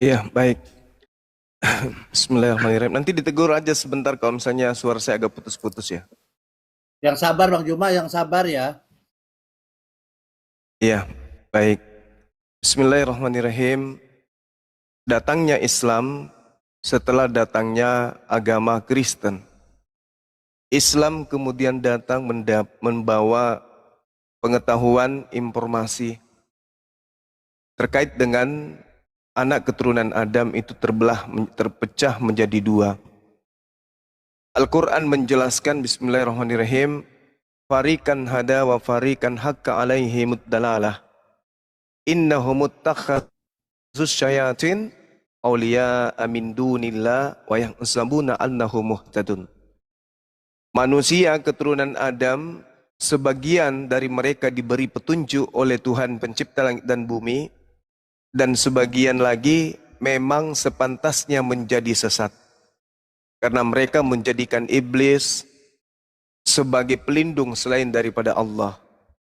Iya, baik. Bismillahirrahmanirrahim. Nanti ditegur aja sebentar kalau misalnya suara saya agak putus-putus ya. Yang sabar Bang Juma, yang sabar ya. Iya, baik. Bismillahirrahmanirrahim. Datangnya Islam setelah datangnya agama Kristen. Islam kemudian datang membawa pengetahuan, informasi terkait dengan anak keturunan Adam itu terpecah menjadi dua. Al-Quran menjelaskan Bismillahirrahmanirrahim, farikan hada wa farikan hakka alaihimud dalalah innahum muttakhadzus syayatin awliya min dunillah wa yahsabuna annahum muhtadun. Manusia keturunan Adam, sebagian dari mereka diberi petunjuk oleh Tuhan pencipta langit dan bumi, dan sebagian lagi memang sepantasnya menjadi sesat karena mereka menjadikan iblis sebagai pelindung selain daripada Allah.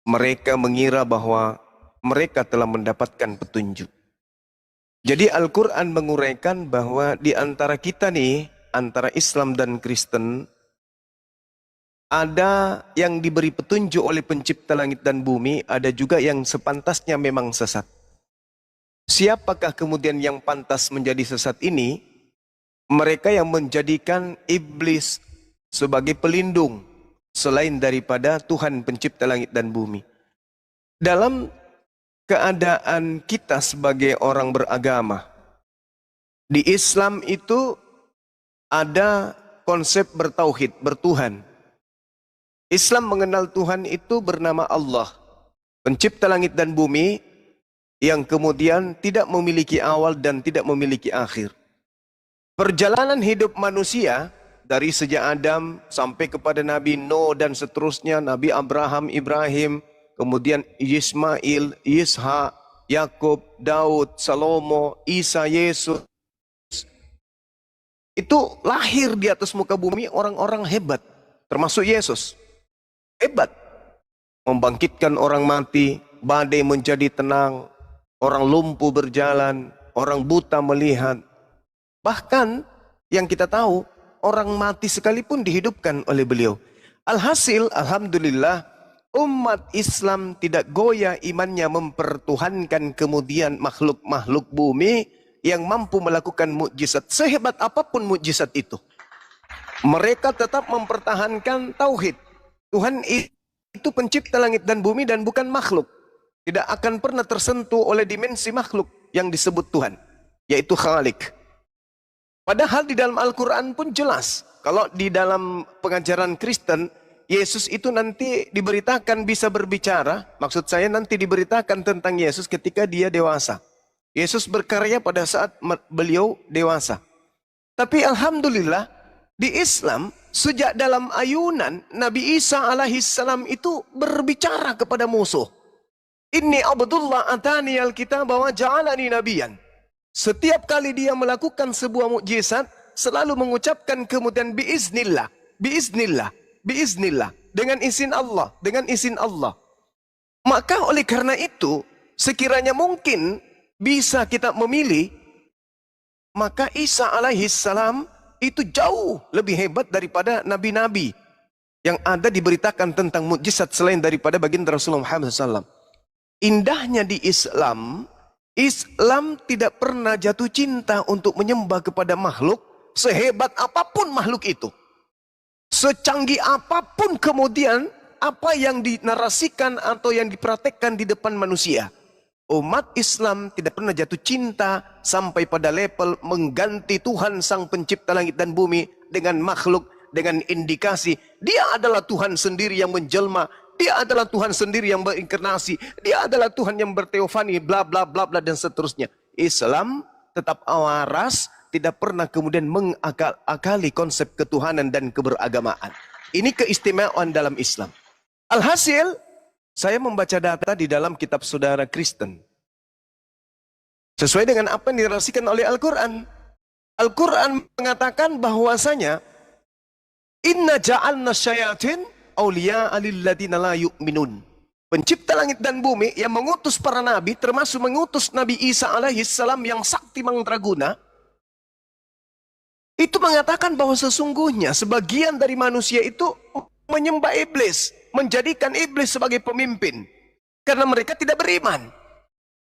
Mereka mengira bahwa mereka telah mendapatkan petunjuk. Jadi Al-Quran menguraikan bahwa di antara kita nih, antara Islam dan Kristen, ada yang diberi petunjuk oleh pencipta langit dan bumi, ada juga yang sepantasnya memang sesat. Siapakah kemudian yang pantas menjadi sesat ini? Mereka yang menjadikan iblis sebagai pelindung selain daripada Tuhan pencipta langit dan bumi. Dalam keadaan kita sebagai orang beragama, di Islam itu ada konsep bertauhid, bertuhan. Islam mengenal Tuhan itu bernama Allah, pencipta langit dan bumi, yang kemudian tidak memiliki awal dan tidak memiliki akhir. Perjalanan hidup manusia dari sejak Adam sampai kepada Nabi Nuh dan seterusnya, Nabi Abraham, Ibrahim, kemudian Ismail, Ishak, Yakub, Daud, Salomo, Isa, Yesus. Itu lahir di atas muka bumi orang-orang hebat, termasuk Yesus. Hebat. Membangkitkan orang mati, badai menjadi tenang, orang lumpuh berjalan, orang buta melihat. Bahkan yang kita tahu, orang mati sekalipun dihidupkan oleh beliau. Alhasil, alhamdulillah, umat Islam tidak goyah imannya mempertuhankan kemudian makhluk-makhluk bumi yang mampu melakukan mukjizat. Sehebat apapun mukjizat itu, mereka tetap mempertahankan tauhid. Tuhan itu pencipta langit dan bumi dan bukan makhluk. Tidak akan pernah tersentuh oleh dimensi makhluk yang disebut Tuhan, yaitu Khalik. Padahal di dalam Al-Quran pun jelas, kalau di dalam pengajaran Kristen, Yesus itu nanti diberitakan bisa berbicara. Maksud saya nanti diberitakan tentang Yesus ketika dia dewasa. Yesus berkarya pada saat beliau dewasa. Tapi alhamdulillah, di Islam, sejak dalam ayunan, Nabi Isa alaihissalam itu berbicara kepada musuh. Inni Abdullah atani al-kitab wa ja'alani nabiyan. Setiap kali dia melakukan sebuah mukjizat, selalu mengucapkan kemudian biiznillah, biiznillah, biiznillah, dengan izin Allah, dengan izin Allah. Maka oleh karena itu, sekiranya mungkin bisa kita memilih, maka Isa alaihissalam itu jauh lebih hebat daripada nabi-nabi yang ada diberitakan tentang mukjizat selain daripada baginda Rasulullah Muhammad SAW. Indahnya di Islam, Islam tidak pernah jatuh cinta untuk menyembah kepada makhluk sehebat apapun makhluk itu. Secanggih apapun kemudian apa yang dinarasikan atau yang dipraktekkan di depan manusia. Umat Islam tidak pernah jatuh cinta sampai pada level mengganti Tuhan sang pencipta langit dan bumi dengan makhluk, dengan indikasi dia adalah Tuhan sendiri yang menjelma, dia adalah Tuhan sendiri yang berinkarnasi, dia adalah Tuhan yang berteofani, bla bla bla bla dan seterusnya. Islam tetap waras, tidak pernah kemudian mengakali konsep ketuhanan dan keberagamaan. Ini keistimewaan dalam Islam. Alhasil, saya membaca data di dalam kitab saudara Kristen. Sesuai dengan apa yang dirasikan oleh Al-Quran. Al-Quran mengatakan bahwasanya inna ja'alna syayatin awliya'a lilladina la yu'minun. pencipta langit dan bumi yang mengutus para nabi, termasuk mengutus Nabi Isa alaihissalam yang sakti mandraguna, itu mengatakan bahwa sesungguhnya sebagian dari manusia itu menyembah iblis, menjadikan iblis sebagai pemimpin, karena mereka tidak beriman.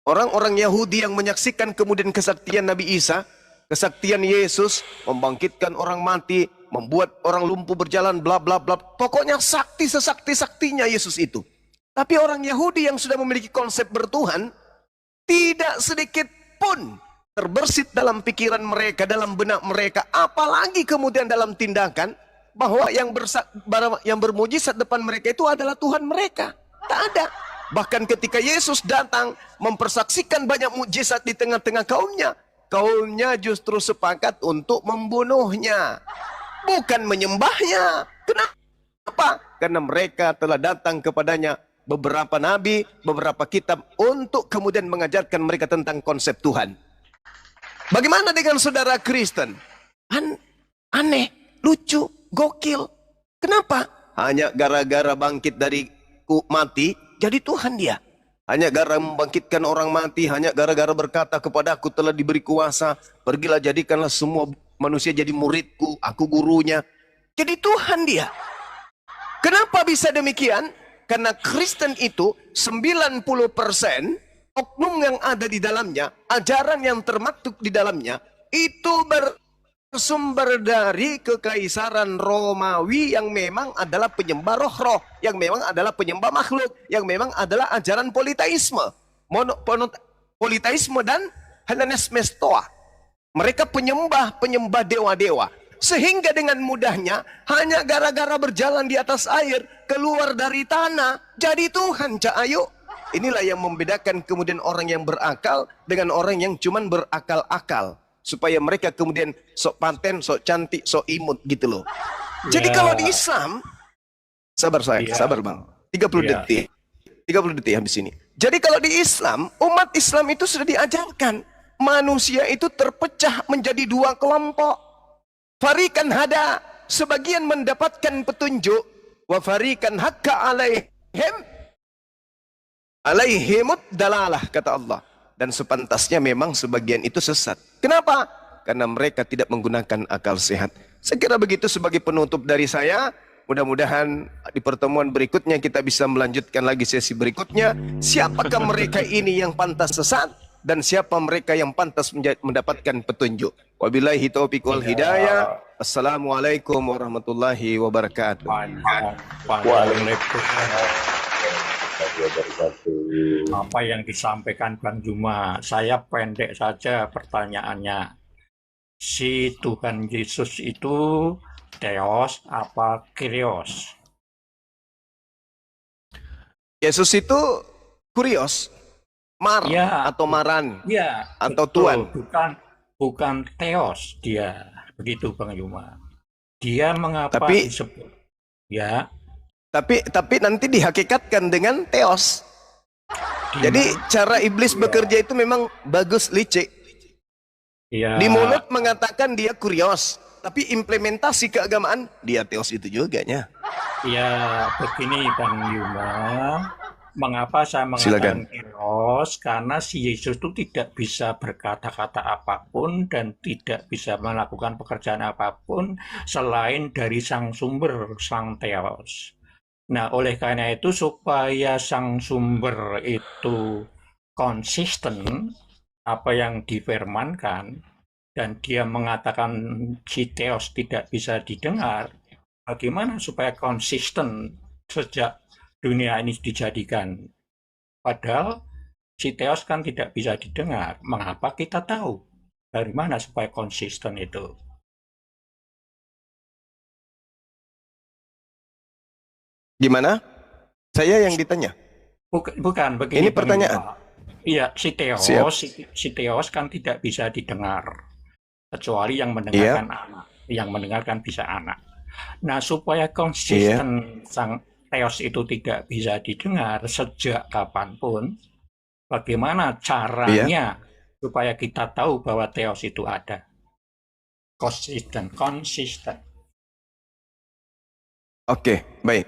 Orang-orang Yahudi yang menyaksikan kemudian kesaktian Nabi Isa, kesaktian Yesus, membangkitkan orang mati, membuat orang lumpuh berjalan, bla bla bla. Pokoknya sakti sesakti-saktinya Yesus itu. Tapi orang Yahudi yang sudah memiliki konsep bertuhan, tidak sedikit pun terbersit dalam pikiran mereka, dalam benak mereka, apalagi kemudian dalam tindakan, bahwa yang bermujizat depan mereka itu adalah Tuhan mereka. Tak ada. Bahkan ketika Yesus datang mempersaksikan banyak mujizat di tengah-tengah kaumnya, kaumnya justru sepakat untuk membunuhnya, bukan menyembahnya. Kenapa? Karena mereka telah datang kepadanya beberapa nabi, beberapa kitab untuk kemudian mengajarkan mereka tentang konsep Tuhan. Bagaimana dengan saudara Kristen? Aneh, lucu, gokil. Kenapa? Hanya gara-gara bangkit dari mati, jadi Tuhan dia. Hanya gara membangkitkan orang mati, hanya gara-gara berkata kepada aku telah diberi kuasa, pergilah jadikanlah semua manusia jadi muridku, aku gurunya. Jadi Tuhan dia. Kenapa bisa demikian? Karena Kristen itu 90% oknum yang ada di dalamnya, ajaran yang termaktub di dalamnya, itu bersumber dari kekaisaran Romawi yang memang adalah penyembah roh-roh, yang memang adalah penyembah makhluk, yang memang adalah ajaran politeisme, politeisme dan Hellenes Mestoa. Mereka penyembah dewa-dewa. Sehingga dengan mudahnya, hanya gara-gara berjalan di atas air, keluar dari tanah, jadi Tuhan, Cak Ayu. Inilah yang membedakan kemudian orang yang berakal dengan orang yang cuman berakal-akal. Supaya mereka kemudian sok paten, sok cantik, sok imut gitu loh. Jadi kalau di Islam, sabar bang, 30 detik. 30 detik habis ini. Jadi kalau di Islam, umat Islam itu sudah diajarkan. Manusia itu terpecah menjadi dua kelompok. Farikan hada, sebagian mendapatkan petunjuk. Wa farikan hakka alaihimud dalalah, kata Allah. Dan sepantasnya memang sebagian itu sesat. Kenapa? Karena mereka tidak menggunakan akal sehat. Saya kira begitu sebagai penutup dari saya. Mudah-mudahan di pertemuan berikutnya kita bisa melanjutkan lagi sesi berikutnya. Siapakah mereka ini yang pantas sesat? Dan siapa mereka yang pantas mendapatkan petunjuk? Wabillahi taufiq wal hidayah. Assalamualaikum warahmatullahi wabarakatuh. Apa yang disampaikan Bang Juma, saya pendek saja pertanyaannya. Si Tuhan Yesus itu Theos apa Kyrios? Yesus itu Kurios, atau Maran, atau betul. Tuhan. Bukan Theos dia, begitu Bang Juma. Dia mengapa disebut? Ya. Tapi nanti dihakikatkan dengan Theos. Jadi cara iblis bekerja itu memang bagus, licik. Ya. Di mulut mengatakan dia Kurios, tapi implementasi keagamaan dia Theos itu juga nya. Ya, begini Bang Yuma. Mengapa saya mengatakan Kyrios? Karena si Yesus itu tidak bisa berkata-kata apapun dan tidak bisa melakukan pekerjaan apapun selain dari sang sumber, sang Theos. Nah, oleh karena itu supaya sang sumber itu konsisten apa yang difirmankan dan dia mengatakan si Theos tidak bisa didengar, bagaimana supaya konsisten sejak dunia ini dijadikan? Padahal si Theos kan tidak bisa didengar. Mengapa kita tahu? Dari mana supaya konsisten itu? Gimana? Saya yang ditanya. Bukan begini. Ini pertanyaan. Iya, si Theos kan tidak bisa didengar kecuali yang mendengarkan anak. Yang mendengarkan bisa anak. Nah, supaya konsisten sang Theos itu tidak bisa didengar sejak kapanpun, bagaimana caranya supaya kita tahu bahwa Theos itu ada? Konsisten. Oke, baik.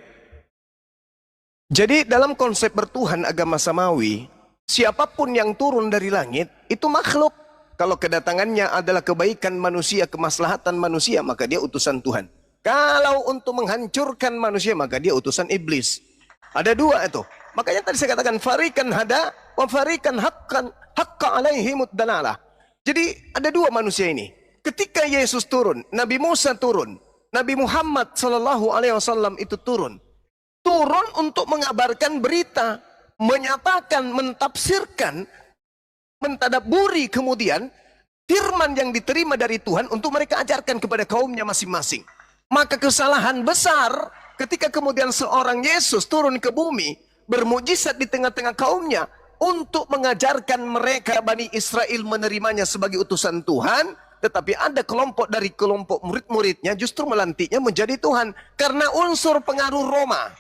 Jadi dalam konsep bertuhan agama samawi, siapapun yang turun dari langit itu makhluk. Kalau kedatangannya adalah kebaikan manusia, kemaslahatan manusia, maka dia utusan Tuhan. Kalau untuk menghancurkan manusia, maka dia utusan iblis. Ada dua itu. Makanya tadi saya katakan farikan hada wa farikan haqqa alaihimud dalalah. Jadi ada dua manusia ini. Ketika Yesus turun, Nabi Musa turun, Nabi Muhammad sallallahu alaihi wasallam itu turun untuk mengabarkan berita, menyatakan, mentafsirkan, mentadaburi kemudian firman yang diterima dari Tuhan untuk mereka ajarkan kepada kaumnya masing-masing. Maka kesalahan besar ketika kemudian seorang Yesus turun ke bumi, bermujizat di tengah-tengah kaumnya untuk mengajarkan mereka Bani Israel menerimanya sebagai utusan Tuhan, tetapi ada kelompok dari kelompok murid-muridnya justru melantiknya menjadi Tuhan karena unsur pengaruh Roma,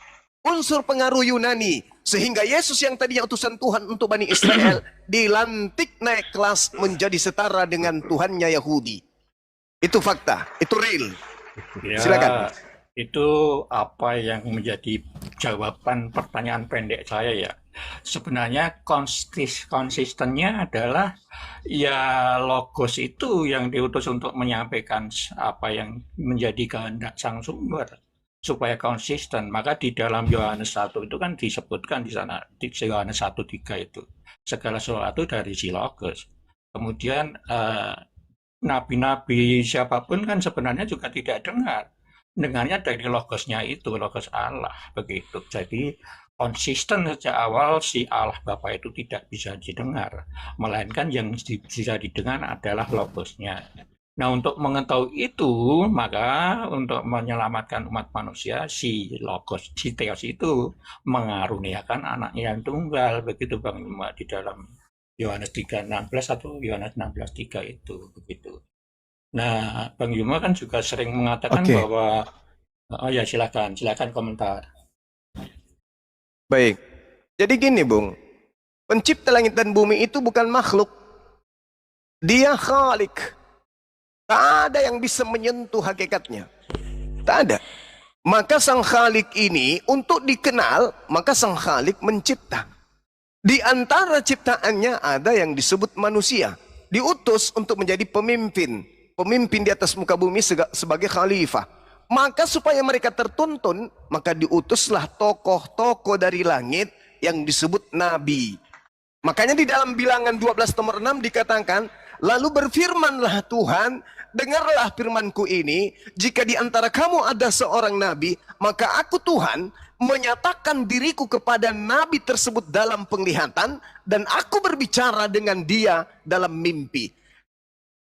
unsur pengaruh Yunani, sehingga Yesus yang tadinya utusan Tuhan untuk Bani Israel dilantik naik kelas menjadi setara dengan Tuhannya Yahudi. Itu fakta, itu real. Ya, Silakan. itu apa yang menjadi jawaban pertanyaan pendek saya ya. Sebenarnya konsistennya adalah ya logos itu yang diutus untuk menyampaikan apa yang menjadi kehendak sang sumber supaya konsisten. Maka di dalam Yohanes 1 itu kan disebutkan di sana, di Yohanes 1:3 itu segala sesuatu dari si logos. Kemudian nabi-nabi siapapun kan sebenarnya juga tidak dengarnya dari logosnya itu, logos Allah begitu. Jadi konsisten sejak awal si Allah Bapa itu tidak bisa didengar, melainkan yang bisa didengar adalah logosnya. Nah, untuk mengetahui itu, maka untuk menyelamatkan umat manusia, si logos, si Theos itu mengaruniakan anaknya yang tunggal, begitu Bang Yuma, di dalam Yohanes 3:16 atau Yohanes 16:3 itu begitu. Nah, Bang Yuma kan juga sering mengatakan bahwa oh ya silakan komentar. Baik. Jadi gini, Bung. Pencipta langit dan bumi itu bukan makhluk. Dia Khalik. Tak ada yang bisa menyentuh hakikatnya. Tak ada. Maka sang Khalik ini untuk dikenal, maka sang Khalik mencipta. Di antara ciptaannya ada yang disebut manusia, diutus untuk menjadi pemimpin di atas muka bumi sebagai khalifah. Maka supaya mereka tertuntun, maka diutuslah tokoh-tokoh dari langit yang disebut nabi. Makanya di dalam Bilangan 12:6 dikatakan, lalu berfirmanlah Tuhan, dengarlah firmanku ini, jika di antara kamu ada seorang nabi, maka aku Tuhan menyatakan diriku kepada nabi tersebut dalam penglihatan, dan aku berbicara dengan dia dalam mimpi.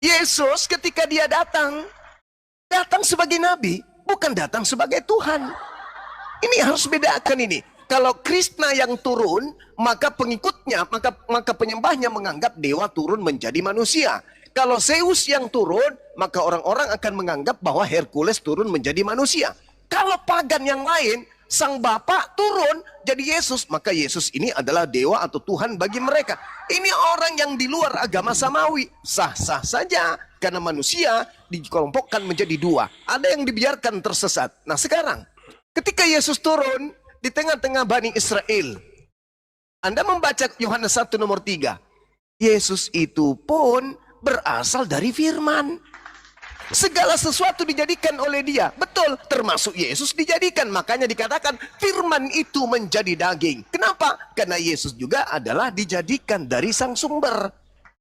Yesus ketika dia datang sebagai nabi, bukan datang sebagai Tuhan. Ini harus bedakan ini. Kalau Krishna yang turun, maka pengikutnya, maka penyembahnya menganggap dewa turun menjadi manusia. Kalau Zeus yang turun, maka orang-orang akan menganggap bahwa Hercules turun menjadi manusia. Kalau pagan yang lain, sang Bapa turun jadi Yesus, maka Yesus ini adalah dewa atau Tuhan bagi mereka. Ini orang yang di luar agama samawi, sah-sah saja, karena manusia dikelompokkan menjadi dua. Ada yang dibiarkan tersesat. Nah sekarang, ketika Yesus turun di tengah-tengah Bani Israel, Anda membaca Yohanes 1:3, Yesus itu pun berasal dari firman. Segala sesuatu dijadikan oleh dia. Betul, termasuk Yesus dijadikan. Makanya dikatakan firman itu menjadi daging. Kenapa? Karena Yesus juga adalah dijadikan dari sang sumber.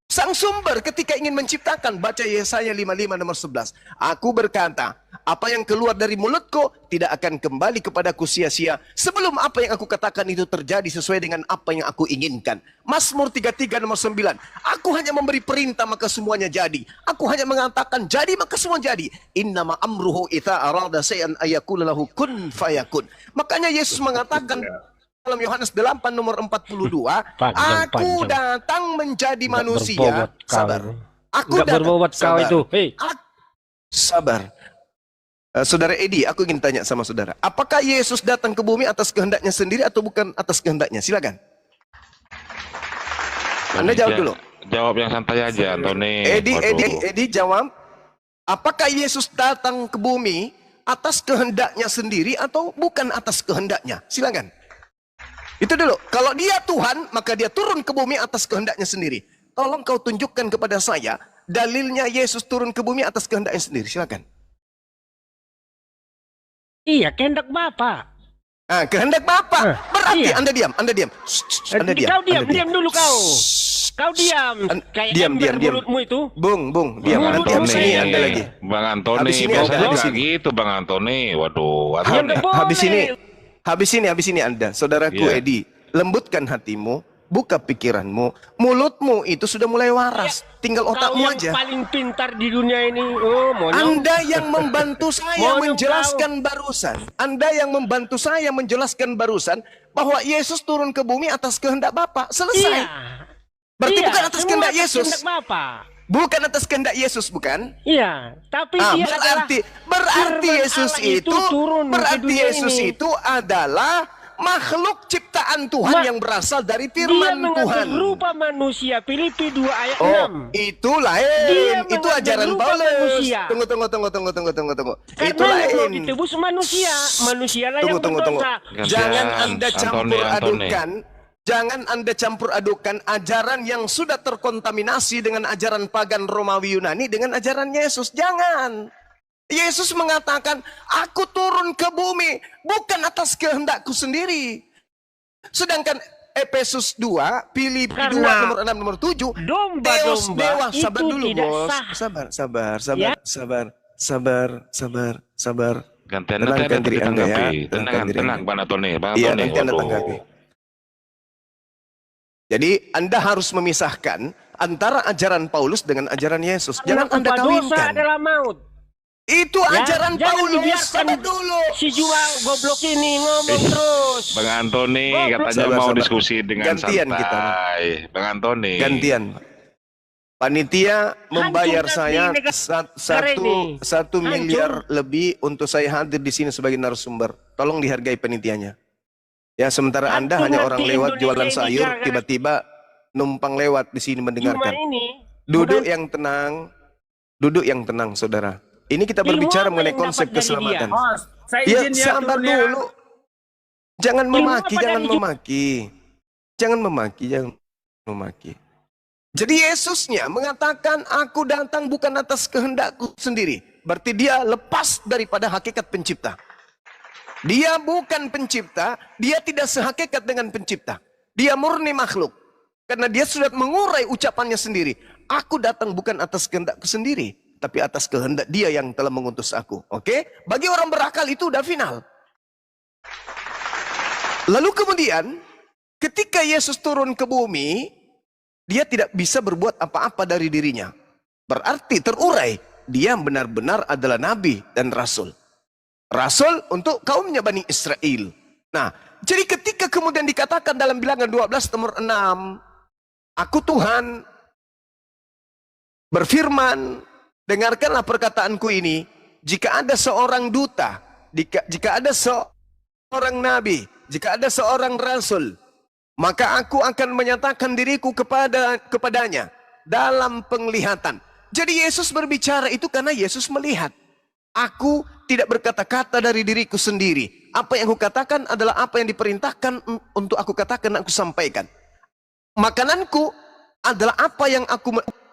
Sang sumber ketika ingin menciptakan, baca Yesaya 55:11. Aku berkata, apa yang keluar dari mulutku tidak akan kembali kepadaku sia-sia, sebelum apa yang aku katakan itu terjadi sesuai dengan apa yang aku inginkan. Mazmur 33:9. Aku hanya memberi perintah maka semuanya jadi. Aku hanya mengatakan jadi maka semua jadi. Innama amruhu idza arada shay'an ayaqula lahu kun fayakun. Makanya Yesus mengatakan dalam Yohanes 8:42, aku datang menjadi manusia. Sabar. Aku datang berbobot kau itu. Hei. Sabar. Saudara Edi, aku ingin tanya sama saudara. Apakah Yesus datang ke bumi atas kehendaknya sendiri atau bukan atas kehendaknya? Silakan. Anda jawab dulu. Jawab yang santai aja, Tony. Edi jawab. Apakah Yesus datang ke bumi atas kehendaknya sendiri atau bukan atas kehendaknya? Silakan. Itu dulu. Kalau dia Tuhan, maka dia turun ke bumi atas kehendaknya sendiri. Tolong kau tunjukkan kepada saya dalilnya Yesus turun ke bumi atas kehendaknya sendiri. Silakan. Iya, kehendak Bapa. Ah, kehendak Bapa. Berarti iya. Anda diam, Anda diam. Anda diam. Kau diam, Anda diam dulu kau. Kau diam. Kayak ember mulutmu itu. Bung, diam. Bang Nanti Antoni, habis ini Anda lagi. Bang Antoni, Habis ini biasanya Anda, habis nggak ini. gitu Bang Antoni. Waduh, Ya, Antoni. nggak boleh. Habis ini Anda, saudaraku Iya. Edi, lembutkan hatimu, buka pikiranmu, mulutmu itu sudah mulai waras, tinggal Kau otakmu yang aja. paling pintar di dunia ini. Oh, monyong. Anda yang membantu saya Monyong menjelaskan barusan. Anda yang membantu saya menjelaskan barusan bahwa Yesus turun ke bumi atas kehendak Bapa. Selesai. Iya. Berarti Iya, bukan atas semua kehendak atas Yesus. kehendak Bapa. Bukan atas kehendak Yesus, bukan? Iya, tapi Ah, dia berarti firman Yesus Allah itu itu turun ke berarti dunia Yesus ini. itu adalah makhluk ciptaan Tuhan yang berasal dari Dia firman mengambil Tuhan. rupa manusia. Filipi 2 ayat Oh, 6. itu Dia lain. Itu mengambil ajaran rupa Paulus. manusia. Tunggu. Itu Karena yang mau lain. ditebus manusia. Manusialah yang Tunggu. berdosa. Jangan Gantian, Anda Antoni. campur adukan ajaran yang sudah terkontaminasi dengan ajaran pagan Romawi Yunani dengan ajaran Yesus. Jangan. Yesus mengatakan, aku turun ke bumi bukan atas kehendakku sendiri. Sedangkan Efesus 2, Filipi 2, Karena nomor 6, nomor 7, domba-domba Dewa, itu sabar dulu tidak bos. sah. Sabar. Gantian Tenangkan nanti ada diri Anda ya. ditanggapi. Tenangkan diri Tenang, Anda. Bang Antoni. Bang Iya, Antoni, nanti Anda waduh. tanggapi. Jadi Anda harus memisahkan antara ajaran Paulus dengan ajaran Yesus. Jangan Karena Anda upah dosa kawinkan. adalah maut. Itu Ya, ajaran jangan Paulus. dibiarkan Sabar dulu. si jual goblok ini ngomong terus. Bang Antoni Goblok. katanya Sabar, mau sabar. diskusi dengan Gantian santai. kita. Bang Antoni. Gantian. Panitia membayar Hancur saya nanti negara ini. satu Hancur. miliar lebih untuk saya hadir di sini sebagai narasumber. Tolong dihargai panitianya. Ya, sementara Anda Hancur hanya nanti orang lewat Indonesia jualan ini sayur, gara-gara tiba-tiba numpang lewat di sini Cuma mendengarkan. ini. Duduk bukan yang tenang. Duduk yang tenang, saudara. Ini kita ilmu berbicara apa mengenai yang konsep dapat dari keselamatan. dia? Mas, saya Ya, izin ya sabar turun ya. dulu. Jangan Ilmu memaki, apa jangan dari memaki. Jangan memaki. Jadi Yesusnya mengatakan, aku datang bukan atas kehendakku sendiri. Berarti dia lepas daripada hakikat pencipta. Dia bukan pencipta, dia tidak sehakikat dengan pencipta. Dia murni makhluk. Karena dia sudah mengurai ucapannya sendiri. Aku datang bukan atas kehendakku sendiri, tapi atas kehendak dia yang telah mengutus aku. Oke? Bagi orang berakal itu udah final. Lalu kemudian, ketika Yesus turun ke bumi, dia tidak bisa berbuat apa-apa dari dirinya. Berarti terurai, dia benar-benar adalah nabi dan rasul. Rasul untuk kaumnya Bani Israel. Nah, jadi ketika kemudian dikatakan dalam bilangan 12 nomor 6, aku Tuhan berfirman, dengarkanlah perkataanku ini, jika ada seorang duta, jika ada seorang nabi, jika ada seorang rasul, maka aku akan menyatakan diriku kepadanya dalam penglihatan. Jadi Yesus berbicara itu karena Yesus melihat. Aku tidak berkata-kata dari diriku sendiri. Apa yang aku katakan adalah apa yang diperintahkan untuk aku katakan, aku sampaikan. Makananku adalah apa yang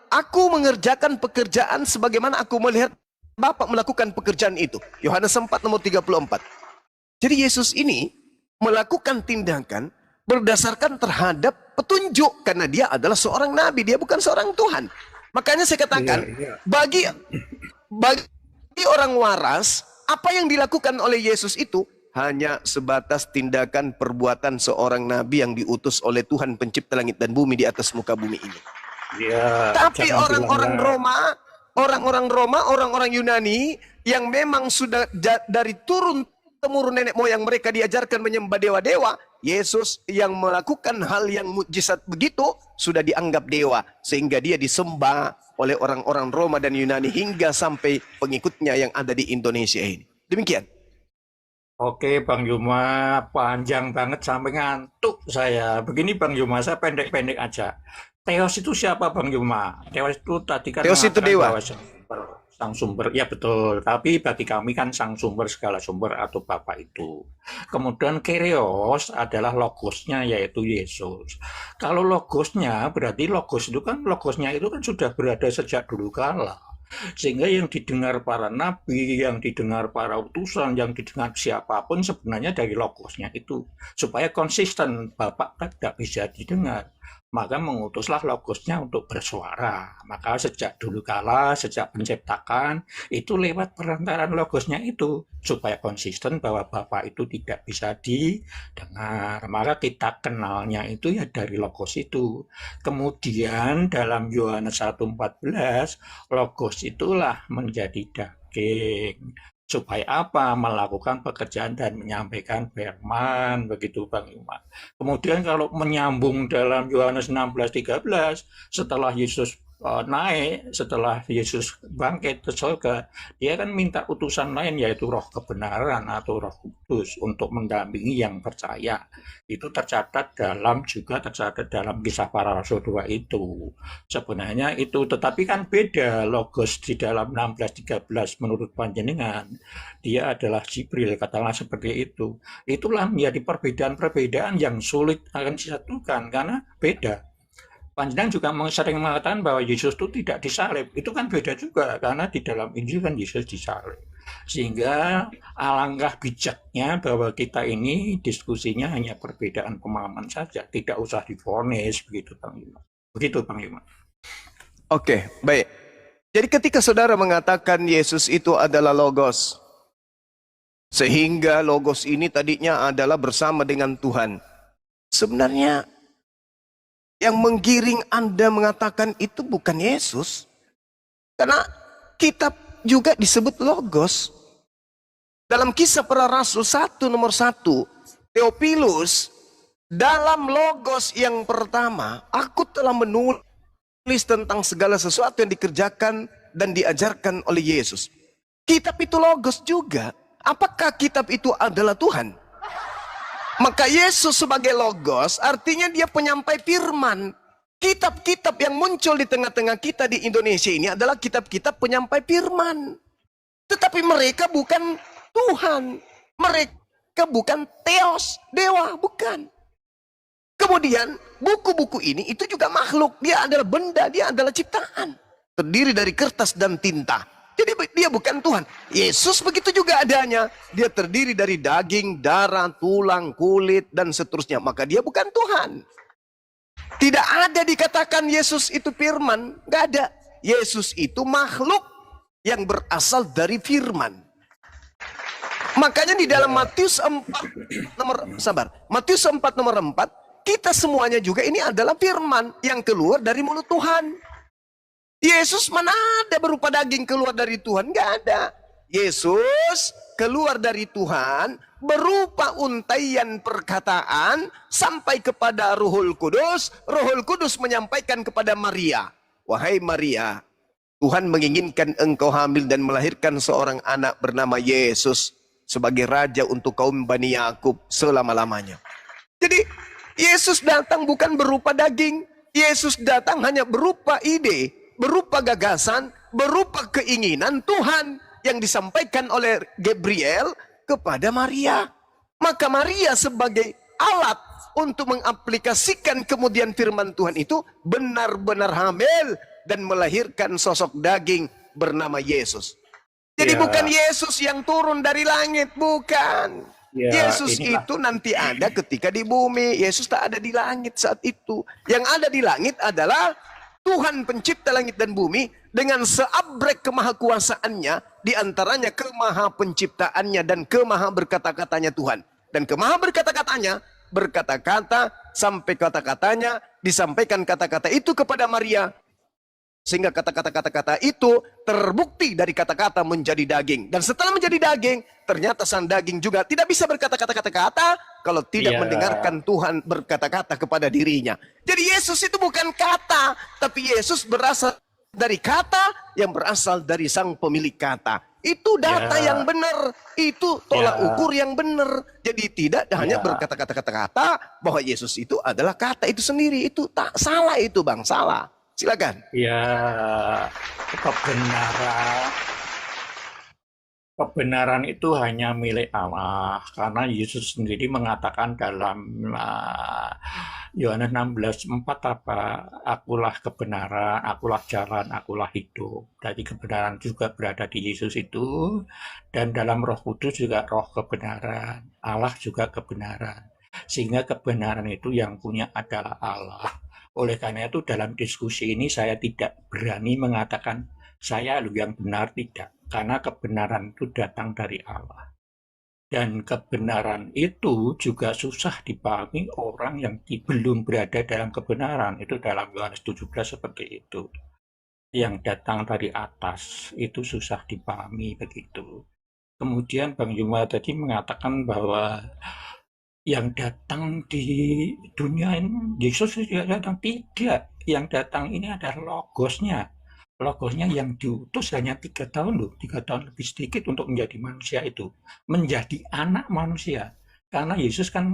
aku mengerjakan pekerjaan sebagaimana aku melihat Bapa melakukan pekerjaan itu. Yohanes 4 nomor 34. Jadi Yesus ini melakukan tindakan berdasarkan terhadap petunjuk karena dia adalah seorang nabi, dia bukan seorang Tuhan. Makanya saya katakan, bagi orang waras, apa yang dilakukan oleh Yesus itu hanya sebatas tindakan perbuatan seorang nabi yang diutus oleh Tuhan pencipta langit dan bumi di atas muka bumi ini. Ya, Tapi jangan orang-orang bilang Roma, orang-orang Yunani yang memang sudah dari turun-temurun nenek moyang mereka diajarkan menyembah dewa-dewa, Yesus yang melakukan hal yang mukjizat begitu sudah dianggap dewa sehingga dia disembah oleh orang-orang Roma dan Yunani hingga sampai pengikutnya yang ada di Indonesia ini. Demikian. Oke Bang Yuma, panjang banget sampai ngantuk saya. Begini Bang Yuma, saya pendek-pendek aja. Theos itu siapa Bang Yuma? Theos itu tadi kan Theos itu mengatakan dewa. bahwa sang sumber, ya betul. Tapi bagi kami kan sang sumber segala sumber atau Bapa itu. Kemudian Kyrios adalah logosnya yaitu Yesus. Kalau logosnya berarti logos itu kan sudah berada sejak dulu kala. Sehingga yang didengar para nabi, yang didengar para utusan, yang didengar siapapun sebenarnya dari logosnya itu. Supaya konsisten, Bapak kan tidak bisa didengar. Maka mengutuslah logosnya untuk bersuara. Maka sejak dulu kala, sejak penciptakan, itu lewat perantaran logosnya itu. Supaya konsisten bahwa Bapak itu tidak bisa didengar. Maka kita kenalnya itu ya dari logos itu. Kemudian dalam Yohanes 1:14, logos itulah menjadi daging. Supaya apa? Melakukan pekerjaan dan menyampaikan firman, begitu Bang Iman. Kemudian kalau menyambung dalam Yohanes 16:13, setelah Yesus naik, setelah Yesus bangkit ke surga, dia kan minta utusan lain yaitu roh kebenaran atau roh kudus untuk mendampingi yang percaya. Itu tercatat dalam kisah para rasul 2 itu. Sebenarnya itu, tetapi kan beda logos di dalam 16:13 menurut panjenengan. Dia adalah Jibril, katakanlah seperti itu. Itulah menjadi perbedaan-perbedaan yang sulit akan disatukan karena beda. Panjenengan juga sering mengatakan bahwa Yesus itu tidak disalib. Itu kan beda juga karena di dalam Injil kan Yesus disalib. Sehingga alangkah bijaknya bahwa kita ini diskusinya hanya perbedaan pemahaman saja, tidak usah divonis begitu Bang Iman. Begitu Bang Iman. Oke, baik. Jadi ketika saudara mengatakan Yesus itu adalah logos, sehingga logos ini tadinya adalah bersama dengan Tuhan. Sebenarnya yang menggiring Anda mengatakan itu bukan Yesus. Karena kitab juga disebut logos. Dalam kisah para rasul 1:1, Theophilus, dalam logos yang pertama, aku telah menulis tentang segala sesuatu yang dikerjakan dan diajarkan oleh Yesus. Kitab itu logos juga. Apakah kitab itu adalah Tuhan? Maka Yesus sebagai logos artinya dia penyampai firman. Kitab-kitab yang muncul di tengah-tengah kita di Indonesia ini adalah kitab-kitab penyampai firman. Tetapi mereka bukan Tuhan. Mereka bukan Theos, dewa, bukan. Kemudian buku-buku ini itu juga makhluk. Dia adalah benda, dia adalah ciptaan. Terdiri dari kertas dan tinta. Jadi dia bukan Tuhan. Yesus begitu juga adanya. Dia terdiri dari daging, darah, tulang, kulit, dan seterusnya. Maka dia bukan Tuhan. Tidak ada dikatakan Yesus itu firman. Nggak ada. Yesus itu makhluk yang berasal dari firman. Makanya di dalam Matius 4:4, kita semuanya juga ini adalah firman yang keluar dari mulut Tuhan. Yesus mana ada berupa daging keluar dari Tuhan? Nggak ada. Yesus keluar dari Tuhan berupa untaian perkataan sampai kepada Ruhul Kudus. Ruhul Kudus menyampaikan kepada Maria, wahai Maria, Tuhan menginginkan engkau hamil dan melahirkan seorang anak bernama Yesus sebagai raja untuk kaum Bani Yakub selama-lamanya. Jadi Yesus datang bukan berupa daging. Yesus datang hanya berupa ide, berupa gagasan, berupa keinginan Tuhan yang disampaikan oleh Gabriel kepada Maria. Maka Maria sebagai alat untuk mengaplikasikan kemudian firman Tuhan itu benar-benar hamil dan melahirkan sosok daging bernama Yesus. Jadi bukan Yesus yang turun dari langit, bukan. Yesus itu nanti ada ketika di bumi. Yesus tak ada di langit saat itu. Yang ada di langit adalah Tuhan pencipta langit dan bumi dengan seabrek kemahakuasaannya, diantaranya kemaha penciptaannya dan kemaha berkata-katanya Tuhan. Dan kemaha berkata-katanya, berkata-kata sampai kata-katanya, disampaikan kata-kata itu kepada Maria. Sehingga kata-kata itu terbukti dari kata-kata menjadi daging. Dan setelah menjadi daging, ternyata sang daging juga tidak bisa berkata-kata kalau tidak mendengarkan Tuhan berkata-kata kepada dirinya. Jadi Yesus itu bukan kata, tapi Yesus berasal dari kata yang berasal dari sang pemilik kata. Itu data Ya. yang benar, itu tolak Ya. ukur yang benar. Jadi tidak hanya Ya. berkata-kata bahwa Yesus itu adalah kata itu sendiri. Itu tak salah itu Bang, salah. Silakan. Ya, kebenaran itu hanya milik Allah karena Yesus sendiri mengatakan dalam Yohanes 16:4 apa, akulah kebenaran, akulah jalan, akulah hidup. Jadi kebenaran juga berada di Yesus itu, dan dalam Roh Kudus juga roh kebenaran, Allah juga kebenaran. Sehingga kebenaran itu yang punya adalah Allah. Oleh karena itu dalam diskusi ini saya tidak berani mengatakan saya yang benar, tidak. Karena kebenaran itu datang dari Allah. Dan kebenaran itu juga susah dipahami orang yang belum berada dalam kebenaran. Itu dalam Yohanes 17 seperti itu. Yang datang dari atas itu susah dipahami begitu. Kemudian Bang Yuma tadi mengatakan bahwa yang datang di dunia ini Yesus tidak datang, tidak. Yang datang ini adalah logosnya. Logosnya yang diutus hanya 3 tahun loh, 3 tahun lebih sedikit untuk menjadi manusia itu. Menjadi anak manusia. Karena Yesus kan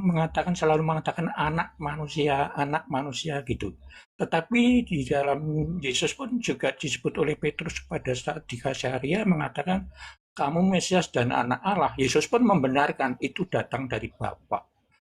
selalu mengatakan anak manusia gitu. Tetapi di dalam Yesus pun juga disebut oleh Petrus pada saat di Kasaria mengatakan kamu Mesias dan anak Allah. Yesus pun membenarkan itu datang dari Bapa.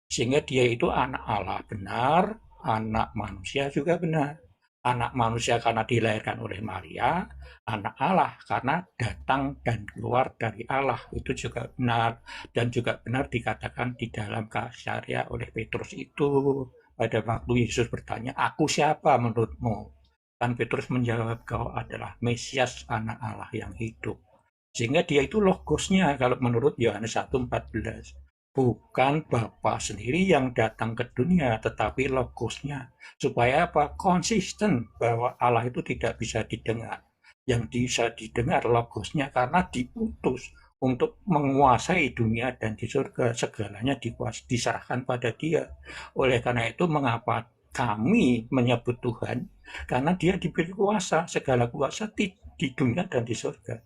Sehingga dia itu anak Allah benar, anak manusia juga benar. Anak manusia karena dilahirkan oleh Maria, anak Allah karena datang dan keluar dari Allah. Itu juga benar. Dan juga benar dikatakan di dalam Kasaria oleh Petrus itu. Pada waktu Yesus bertanya, aku siapa menurutmu? Dan Petrus menjawab, kau adalah Mesias anak Allah yang hidup. Sehingga dia itu logosnya kalau menurut Yohanes 1:14. Bukan Bapa sendiri yang datang ke dunia, tetapi logosnya. Supaya apa? Konsisten bahwa Allah itu tidak bisa didengar. Yang bisa didengar logosnya karena diutus untuk menguasai dunia dan di surga. Segalanya diserahkan pada dia. Oleh karena itu mengapa kami menyebut Tuhan? Karena dia diberi kuasa, segala kuasa di dunia dan di surga.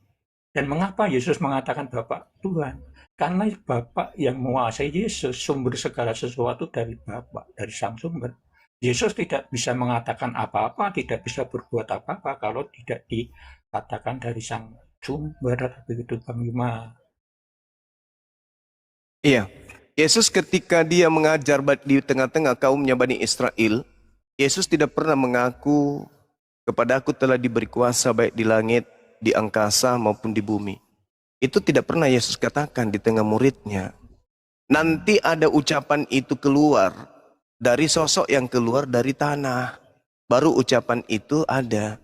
Dan mengapa Yesus mengatakan Bapa Tuhan? Karena Bapa yang menguasai Yesus, sumber segala sesuatu dari Bapa, dari Sang Sumber. Yesus tidak bisa mengatakan apa-apa, tidak bisa berbuat apa-apa kalau tidak dikatakan dari Sang Sumber. Begitu Bang Yuma. Iya. Yesus ketika dia mengajar di tengah-tengah kaumnya Bani Israel, Yesus tidak pernah mengaku kepada aku telah diberi kuasa baik di langit, di angkasa maupun di bumi. Itu tidak pernah Yesus katakan di tengah muridnya. Nanti ada ucapan itu keluar dari sosok yang keluar dari tanah. Baru ucapan itu ada.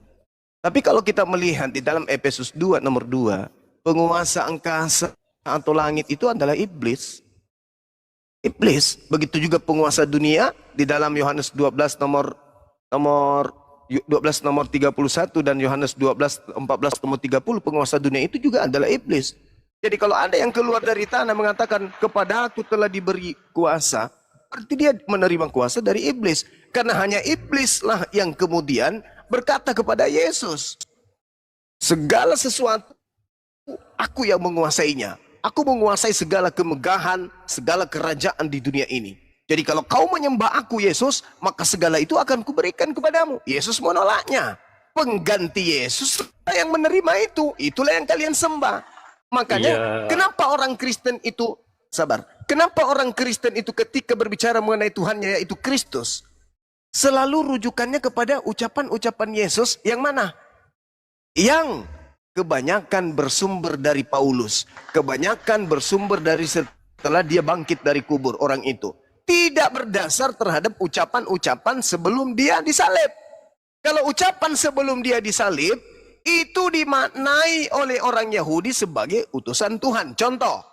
Tapi kalau kita melihat di dalam Efesus 2 nomor 2, penguasa angkasa atau langit itu adalah iblis. Iblis, begitu juga penguasa dunia di dalam Yohanes 12 nomor 12 nomor 31 dan Yohanes 14 nomor 30, penguasa dunia itu juga adalah iblis. Jadi kalau ada yang keluar dari tanah mengatakan kepada aku telah diberi kuasa, berarti dia menerima kuasa dari iblis. Karena hanya iblislah yang kemudian berkata kepada Yesus, segala sesuatu aku yang menguasainya. Aku menguasai segala kemegahan, segala kerajaan di dunia ini. Jadi kalau kau menyembah aku Yesus, maka segala itu akan kuberikan kepadamu. Yesus menolaknya. Pengganti Yesus yang menerima itu. Itulah yang kalian sembah. Makanya kenapa orang Kristen itu, sabar. Kenapa orang Kristen itu ketika berbicara mengenai Tuhannya yaitu Kristus, selalu rujukannya kepada ucapan-ucapan Yesus yang mana? Yang kebanyakan bersumber dari Paulus. Kebanyakan bersumber dari setelah dia bangkit dari kubur orang itu. Tidak berdasar terhadap ucapan-ucapan sebelum dia disalib. Kalau ucapan sebelum dia disalib, itu dimaknai oleh orang Yahudi sebagai utusan Tuhan. Contoh,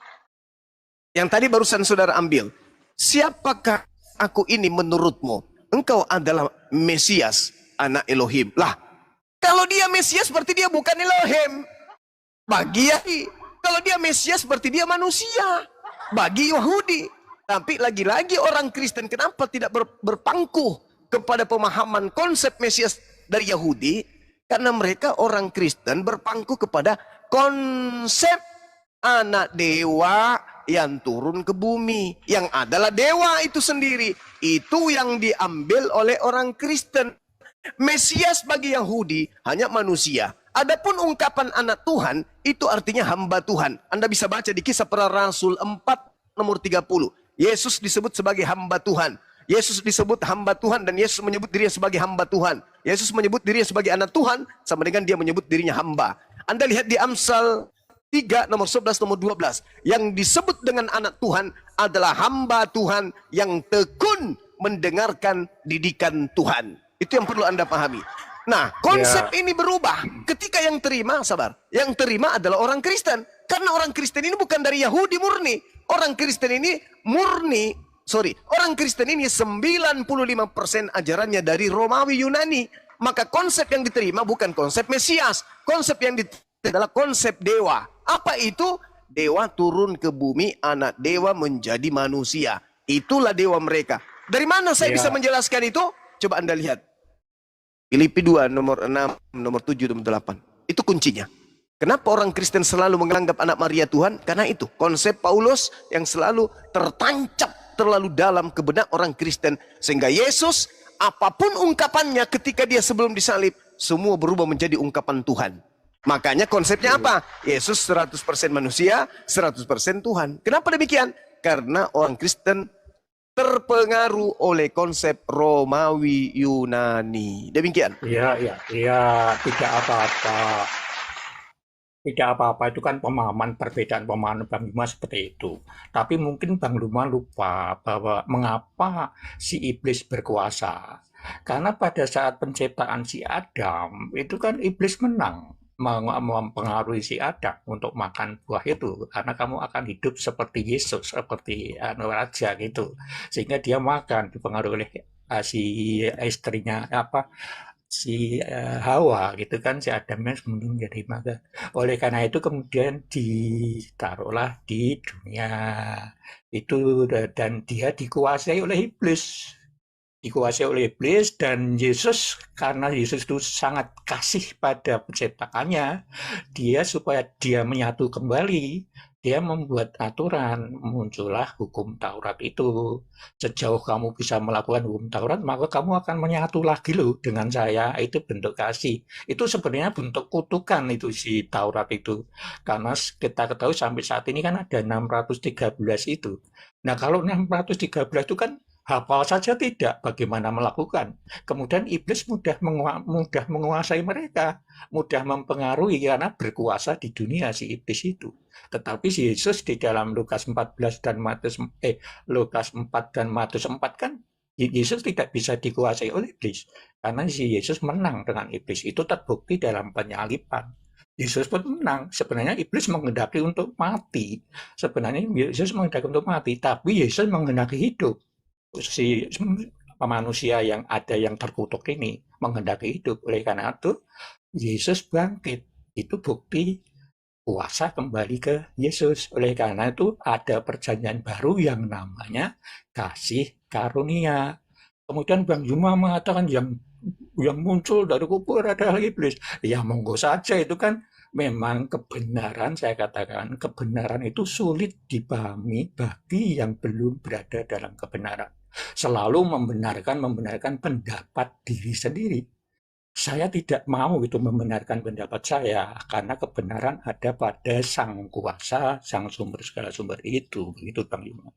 yang tadi barusan saudara ambil. Siapakah aku ini menurutmu? Engkau adalah Mesias, anak Elohim. Lah, kalau dia Mesias berarti dia bukan Elohim. Bagi Yahudi. Kalau dia Mesias berarti dia manusia. Bagi Yahudi. Tapi lagi-lagi orang Kristen kenapa tidak berpangkuh kepada pemahaman konsep Mesias dari Yahudi? Karena mereka orang Kristen berpangku kepada konsep anak dewa yang turun ke bumi. Yang adalah dewa itu sendiri. Itu yang diambil oleh orang Kristen. Mesias bagi Yahudi hanya manusia. Adapun ungkapan anak Tuhan itu artinya hamba Tuhan. Anda bisa baca di Kisah Para Rasul 4 nomor 30. Yesus disebut sebagai hamba Tuhan. Yesus disebut hamba Tuhan dan Yesus menyebut dirinya sebagai hamba Tuhan. Yesus menyebut dirinya sebagai anak Tuhan sama dengan dia menyebut dirinya hamba. Anda lihat di Amsal 3 nomor 11 nomor 12. Yang disebut dengan anak Tuhan adalah hamba Tuhan yang tekun mendengarkan didikan Tuhan. Itu yang perlu Anda pahami. Nah, konsep ini berubah ketika yang terima, sabar. Yang terima adalah orang Kristen. Karena orang Kristen ini bukan dari Yahudi murni. Orang Kristen ini orang Kristen ini 95% ajarannya dari Romawi Yunani. Maka konsep yang diterima bukan konsep Mesias. Konsep yang diterima adalah konsep dewa. Apa itu? Dewa turun ke bumi, anak dewa menjadi manusia. Itulah dewa mereka. Dari mana saya bisa menjelaskan itu? Coba Anda lihat. Filipi 2 nomor 6, nomor 7, nomor 8. Itu kuncinya. Kenapa orang Kristen selalu menganggap anak Maria Tuhan? Karena itu konsep Paulus yang selalu tertancap terlalu dalam ke benak orang Kristen. Sehingga Yesus, apapun ungkapannya ketika dia sebelum disalib, semua berubah menjadi ungkapan Tuhan. Makanya konsepnya apa? Yesus 100% manusia, 100% Tuhan. Kenapa demikian? Karena orang Kristen terpengaruh oleh konsep Romawi Yunani. Demikian. Iya, tidak apa-apa. Tidak apa-apa, itu kan perbedaan pemahaman Bang Luma seperti itu. Tapi mungkin Bang Luma lupa bahwa mengapa si iblis berkuasa. Karena pada saat penciptaan si Adam, itu kan iblis menang. Mempengaruhi si Adam untuk makan buah itu, karena kamu akan hidup seperti Yesus, seperti raja gitu, sehingga dia makan, dipengaruhi oleh si istrinya si Hawa gitu kan, si Adamnya kemudian jadi makan. Oleh karena itu kemudian ditaruhlah di dunia itu, dan dia dikuasai oleh iblis. Dan Yesus, karena Yesus itu sangat kasih pada penciptaannya, supaya dia menyatu kembali, dia membuat aturan, muncullah hukum Taurat itu. Sejauh kamu bisa melakukan hukum Taurat, maka kamu akan menyatu lagi loh dengan saya. Itu bentuk kasih. Itu sebenarnya bentuk kutukan itu si Taurat itu. Karena kita ketahui sampai saat ini kan ada 613 itu. Nah kalau 613 itu kan hafal saja tidak, bagaimana melakukan. Kemudian iblis mudah menguasai mereka, mudah mempengaruhi karena berkuasa di dunia si iblis itu. Tetapi si Yesus di dalam Lukas 4 dan Matius 4 kan Yesus tidak bisa dikuasai oleh iblis karena si Yesus menang dengan iblis. Itu terbukti dalam penyaliban. Yesus pun menang. Sebenarnya iblis menghendaki untuk mati. Tapi Yesus menghendaki hidup. Si manusia yang ada yang terkutuk ini menghendaki hidup. Oleh karena itu Yesus bangkit. Itu bukti kuasa kembali ke Yesus. Oleh karena itu ada perjanjian baru yang namanya kasih karunia. Kemudian Bang Juma mengatakan yang muncul dari kubur adalah iblis. Ya monggo saja, itu kan memang kebenaran. Saya katakan kebenaran itu sulit dipahami bagi yang belum berada dalam kebenaran. Selalu membenarkan pendapat diri sendiri. Saya tidak mau itu membenarkan pendapat saya, karena kebenaran ada pada Sang Kuasa, Sang Sumber segala sumber itu. Begitu Bang Yuma.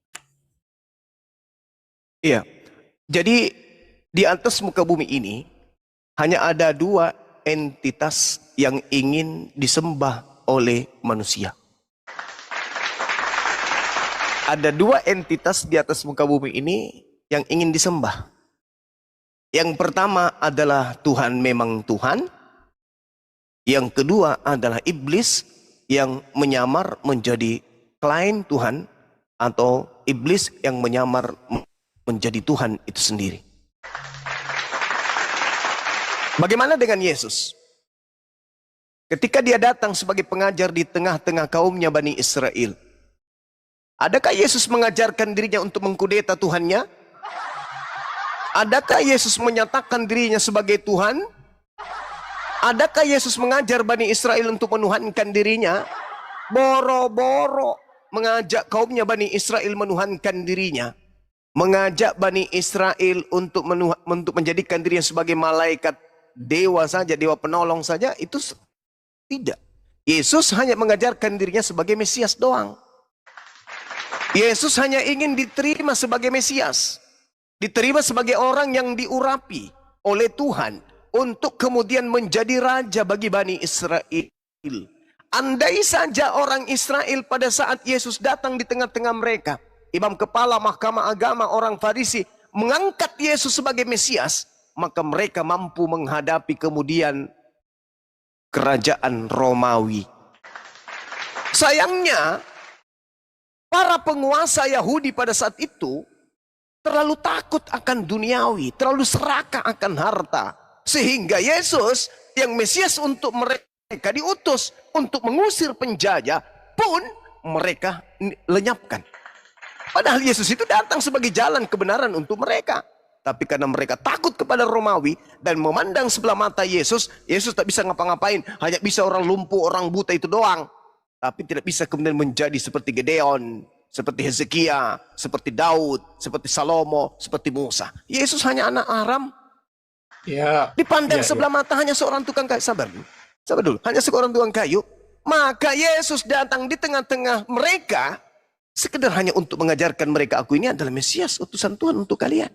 Iya. Jadi di atas muka bumi ini hanya ada dua entitas yang ingin disembah oleh manusia. Ada dua entitas di atas muka bumi ini yang ingin disembah. Yang pertama adalah Tuhan memang Tuhan. Yang kedua adalah iblis yang menyamar menjadi klien Tuhan, atau iblis yang menyamar menjadi Tuhan itu sendiri. Bagaimana dengan Yesus? Ketika dia datang sebagai pengajar di tengah-tengah kaumnya Bani Israel, adakah Yesus mengajarkan dirinya untuk mengkudeta Tuhannya? Adakah Yesus menyatakan dirinya sebagai Tuhan? Adakah Yesus mengajar Bani Israel untuk menuhankan dirinya? Boro-boro mengajak kaumnya Bani Israel menuhankan dirinya. Mengajak Bani Israel untuk menjadikan dirinya sebagai malaikat dewa saja, dewa penolong saja, itu tidak. Yesus hanya mengajarkan dirinya sebagai Mesias doang. Yesus hanya ingin diterima sebagai Mesias. Diterima sebagai orang yang diurapi oleh Tuhan untuk kemudian menjadi raja bagi Bani Israel. Andai saja orang Israel pada saat Yesus datang di tengah-tengah mereka, imam kepala mahkamah agama orang Farisi mengangkat Yesus sebagai Mesias, maka mereka mampu menghadapi kemudian kerajaan Romawi. Sayangnya, para penguasa Yahudi pada saat itu terlalu takut akan duniawi, terlalu serakah akan harta. Sehingga Yesus yang Mesias untuk mereka diutus untuk mengusir penjajah pun mereka lenyapkan. Padahal Yesus itu datang sebagai jalan kebenaran untuk mereka. Tapi karena mereka takut kepada Romawi dan memandang sebelah mata Yesus, Yesus tak bisa ngapa-ngapain. Hanya bisa orang lumpuh, orang buta itu doang. Tapi tidak bisa kemudian menjadi seperti Gedeon, seperti Hezekia, seperti Daud, seperti Salomo, seperti Musa. Yesus hanya anak Aram. Ya, Dipandang ya, sebelah mata hanya seorang tukang kayu. Sabar dulu. Hanya seorang tukang kayu. Maka Yesus datang di tengah-tengah mereka sekedar hanya untuk mengajarkan mereka, aku ini adalah Mesias, utusan Tuhan untuk kalian.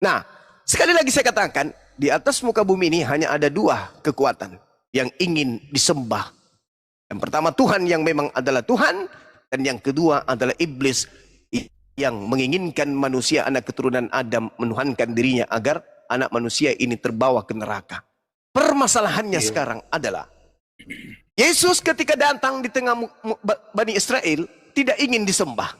Nah, sekali lagi saya katakan, di atas muka bumi ini hanya ada dua kekuatan yang ingin disembah. Yang pertama Tuhan yang memang adalah Tuhan, dan yang kedua adalah iblis yang menginginkan manusia anak keturunan Adam menuhankan dirinya agar anak manusia ini terbawa ke neraka. Permasalahannya sekarang adalah Yesus ketika datang di tengah Bani Israel tidak ingin disembah,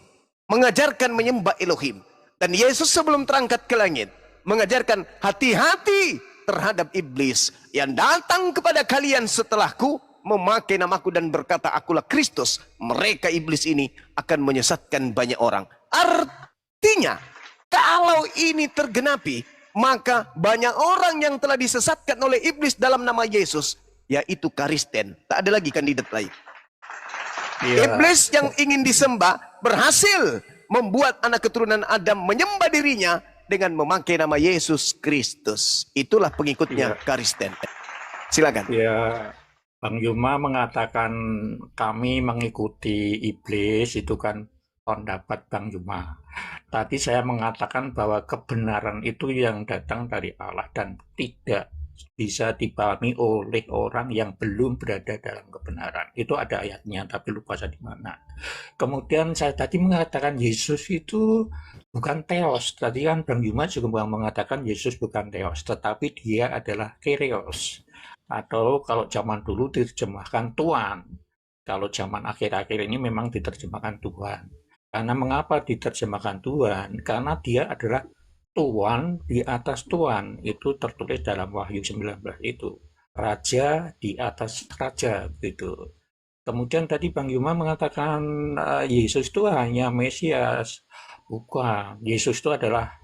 mengajarkan menyembah Elohim. Dan Yesus sebelum terangkat ke langit mengajarkan hati-hati terhadap iblis yang datang kepada kalian setelahku, memakai namaku dan berkata akulah Kristus. Mereka iblis ini akan menyesatkan banyak orang. Artinya kalau ini tergenapi, maka banyak orang yang telah disesatkan oleh iblis dalam nama Yesus, yaitu Karisten. Tak ada lagi kandidat lain. ya. Iblis yang ingin disembah berhasil membuat anak keturunan Adam menyembah dirinya dengan memakai nama Yesus Kristus. Itulah pengikutnya Karisten. Silakan. Ya, Bang Yuma mengatakan kami mengikuti iblis, itu kan pendapat Bang Yuma. Tadi saya mengatakan bahwa kebenaran itu yang datang dari Allah dan tidak bisa dipahami oleh orang yang belum berada dalam kebenaran. Itu ada ayatnya, tapi lupa saya di mana. Kemudian saya tadi mengatakan Yesus itu bukan Theos. Tadi kan Bang Yuma juga mengatakan Yesus bukan Theos, tetapi dia adalah Kyrios. Atau kalau zaman dulu diterjemahkan Tuhan. Kalau zaman akhir-akhir ini memang diterjemahkan Tuhan. Karena mengapa diterjemahkan Tuhan? Karena dia adalah Tuhan di atas Tuhan. Itu tertulis dalam Wahyu 19 itu. Raja di atas raja, gitu. Kemudian tadi Bang Yuma mengatakan Yesus itu hanya Mesias. Bukan. Yesus itu adalah,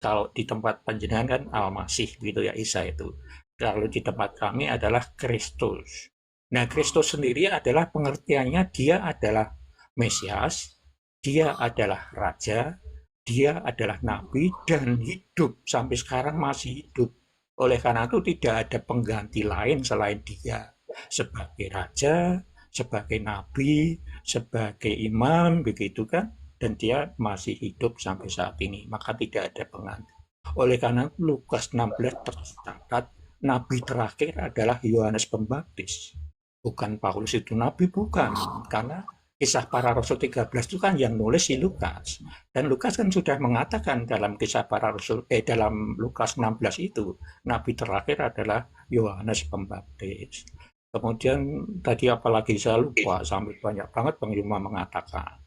kalau di tempat panjenengan kan Al-Masih, gitu ya, Isa itu. Kalau di tempat kami adalah Kristus. Nah, Kristus sendiri adalah pengertiannya dia adalah Mesias, dia adalah Raja, dia adalah Nabi, dan hidup. Sampai sekarang masih hidup. Oleh karena itu tidak ada pengganti lain selain dia. Sebagai Raja, sebagai Nabi, sebagai Imam, begitu kan. Dan dia masih hidup sampai saat ini. Maka tidak ada pengganti. Oleh karena itu Lukas 16 tercatat, Nabi terakhir adalah Yohanes Pembaptis. Bukan Paulus itu Nabi, bukan. Karena Kisah Para Rasul 13 itu kan yang nulis si Lukas. Dan Lukas kan sudah mengatakan dalam Kisah Para Rasul, dalam Lukas 16 itu, Nabi terakhir adalah Yohanes Pembaptis. Kemudian tadi apalagi saya lupa, sampai banyak banget Bang Yuma mengatakan.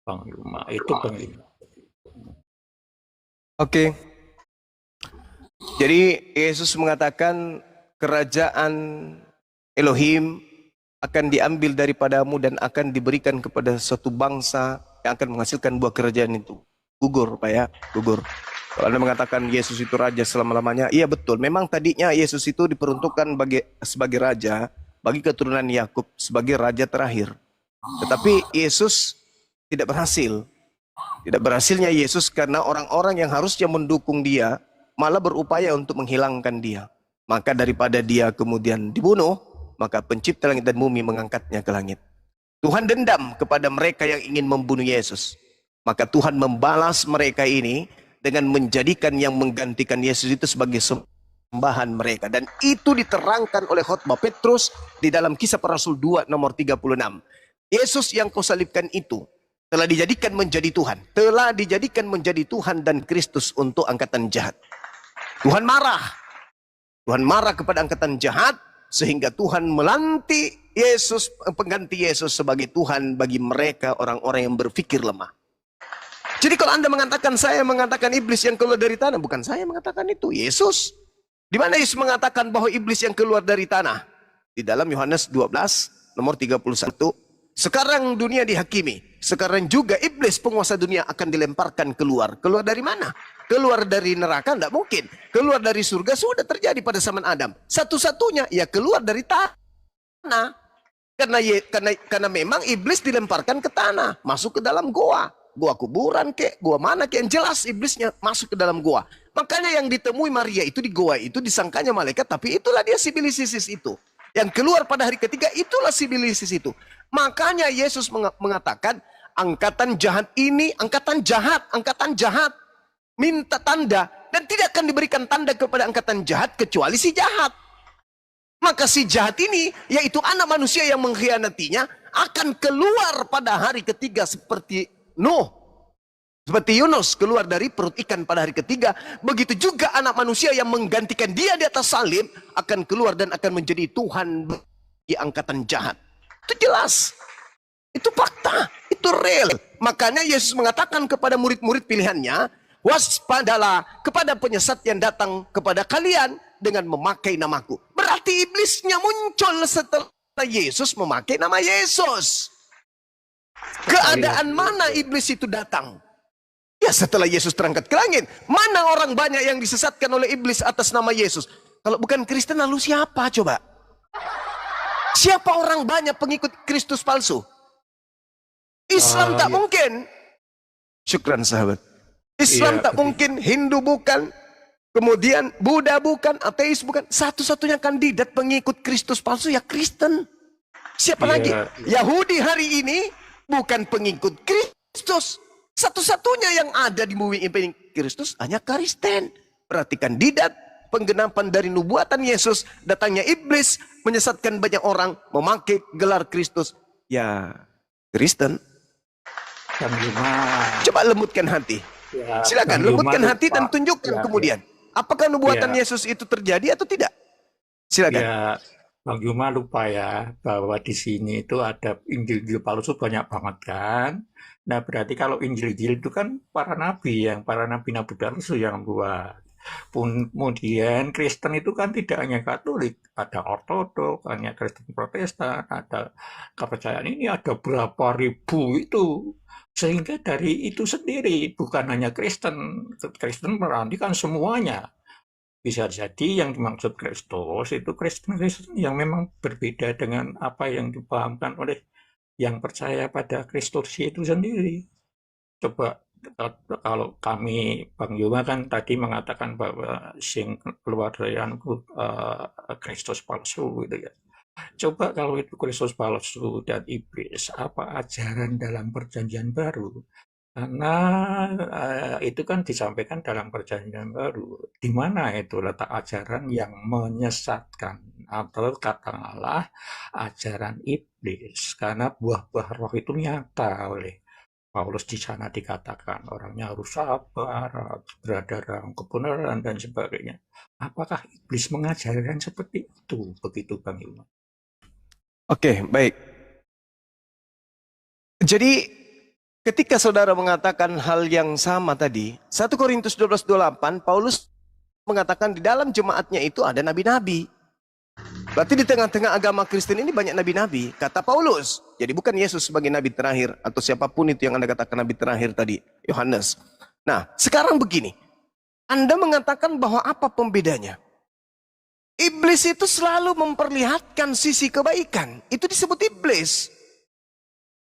Bang Yuma, itu Bang Yuma. Oke. Jadi Yesus mengatakan kerajaan Elohim akan diambil daripadamu dan akan diberikan kepada suatu bangsa yang akan menghasilkan buah kerajaan itu. Gugur, Pak ya, gugur. Kalau Anda mengatakan Yesus itu raja selama-lamanya, iya betul. Memang tadinya Yesus itu diperuntukkan sebagai raja bagi keturunan Yakub, sebagai raja terakhir. Tetapi Yesus tidak berhasil. Tidak berhasilnya Yesus karena orang-orang yang harusnya mendukung dia malah berupaya untuk menghilangkan dia. Maka daripada dia kemudian dibunuh, maka pencipta langit dan bumi mengangkatnya ke langit. Tuhan dendam kepada mereka yang ingin membunuh Yesus. Maka Tuhan membalas mereka ini dengan menjadikan yang menggantikan Yesus itu sebagai sembahan mereka. Dan itu diterangkan oleh khotbah Petrus di dalam Kisah Para Rasul 2 nomor 36. Yesus yang kau salibkan itu telah dijadikan menjadi Tuhan. Telah dijadikan menjadi Tuhan dan Kristus untuk angkatan jahat. Tuhan marah. Tuhan marah kepada angkatan jahat sehingga Tuhan melantik Yesus, pengganti Yesus sebagai Tuhan bagi mereka orang-orang yang berpikir lemah. Jadi kalau Anda mengatakan saya mengatakan iblis yang keluar dari tanah, bukan saya mengatakan itu, Yesus. Di mana Yesus mengatakan bahwa iblis yang keluar dari tanah? Di dalam Yohanes 12 nomor 31. Sekarang dunia dihakimi. Sekarang juga iblis penguasa dunia akan dilemparkan keluar. Keluar dari mana? Keluar dari neraka? Tidak mungkin. Keluar dari surga sudah terjadi pada zaman Adam. Satu-satunya ya keluar dari tanah. Karena memang iblis dilemparkan ke tanah. Masuk ke dalam goa. Goa kuburan kek, goa mana kek. Yang jelas iblisnya masuk ke dalam goa. Makanya yang ditemui Maria itu di goa itu disangkanya malaikat. Tapi itulah dia sibilisis itu. Yang keluar pada hari ketiga itulah sibilisis itu. Makanya Yesus mengatakan angkatan jahat ini, angkatan jahat minta tanda dan tidak akan diberikan tanda kepada angkatan jahat kecuali si jahat. Maka si jahat ini yaitu anak manusia yang mengkhianatinya akan keluar pada hari ketiga seperti Nuh. Seperti Yunus keluar dari perut ikan pada hari ketiga. Begitu juga anak manusia yang menggantikan dia di atas salib akan keluar dan akan menjadi Tuhan di angkatan jahat. Itu jelas. Itu fakta. Itu real. Makanya Yesus mengatakan kepada murid-murid pilihannya, waspadalah kepada penyesat yang datang kepada kalian dengan memakai namaku. Berarti iblisnya muncul setelah Yesus memakai nama Yesus. Keadaan mana iblis itu datang? Ya setelah Yesus terangkat ke langit. Mana orang banyak yang disesatkan oleh iblis atas nama Yesus? Kalau bukan Kristen lalu siapa coba? Siapa orang banyak pengikut Kristus palsu? Islam tak mungkin. Syukran sahabat. Islam tak mungkin, Hindu bukan, kemudian Buddha bukan, ateis bukan. Satu-satunya kandidat pengikut Kristus palsu ya Kristen. Siapa lagi? Yahudi hari ini bukan pengikut Kristus. Satu-satunya yang ada di bumi ini Kristus hanya Kristen. Berarti kandidat penggenapan dari nubuatan Yesus, datangnya iblis menyesatkan banyak orang memakai gelar Kristus. Ya Kristen. Coba lembutkan hati. Ya, silakan lembutkan hati dan tunjukkan kemudian. Apakah nubuatan Ya. Yesus itu terjadi atau tidak? Silakan. Ya, Bang Yuma lupa ya bahwa di sini itu ada Injil-Injil palsu banyak banget kan. Nah berarti kalau Injil-Injil itu kan para nabi-nabi palsu yang buat. Kemudian Kristen itu kan tidak hanya Katolik, ada Ortodok, hanya Kristen Protestan, ada kepercayaan ini ada berapa ribu itu. Sehingga dari itu sendiri bukan hanya Kristen berarti kan semuanya. Bisa jadi yang dimaksud Kristus itu Kristen-Kristen yang memang berbeda dengan apa yang dipahamkan oleh yang percaya pada Kristus itu sendiri. Coba kalau kami Bang Yuma kan tadi mengatakan bahwa sing keluar dari Kristus palsu gitu ya. Coba kalau itu Kristus palsu dan iblis, apa ajaran dalam perjanjian baru? Karena itu kan disampaikan dalam perjanjian baru. Di mana itu letak ajaran yang menyesatkan atau katakanlah ajaran iblis? Karena buah-buah roh itu nyata oleh Paulus di sana dikatakan orangnya harus sabar, harus berada dalam kebenaran dan sebagainya. Apakah iblis mengajarkan seperti itu? Begitu Bang Yuma. Oke, baik. Jadi ketika saudara mengatakan hal yang sama tadi, 1 Korintus 12:28, Paulus mengatakan di dalam jemaatnya itu ada nabi-nabi. Berarti di tengah-tengah agama Kristen ini banyak nabi-nabi, kata Paulus. Jadi bukan Yesus sebagai nabi terakhir, atau siapapun itu yang Anda katakan nabi terakhir tadi, Yohanes. Nah, sekarang begini. Anda mengatakan bahwa apa pembedanya? Iblis itu selalu memperlihatkan sisi kebaikan. Itu disebut iblis.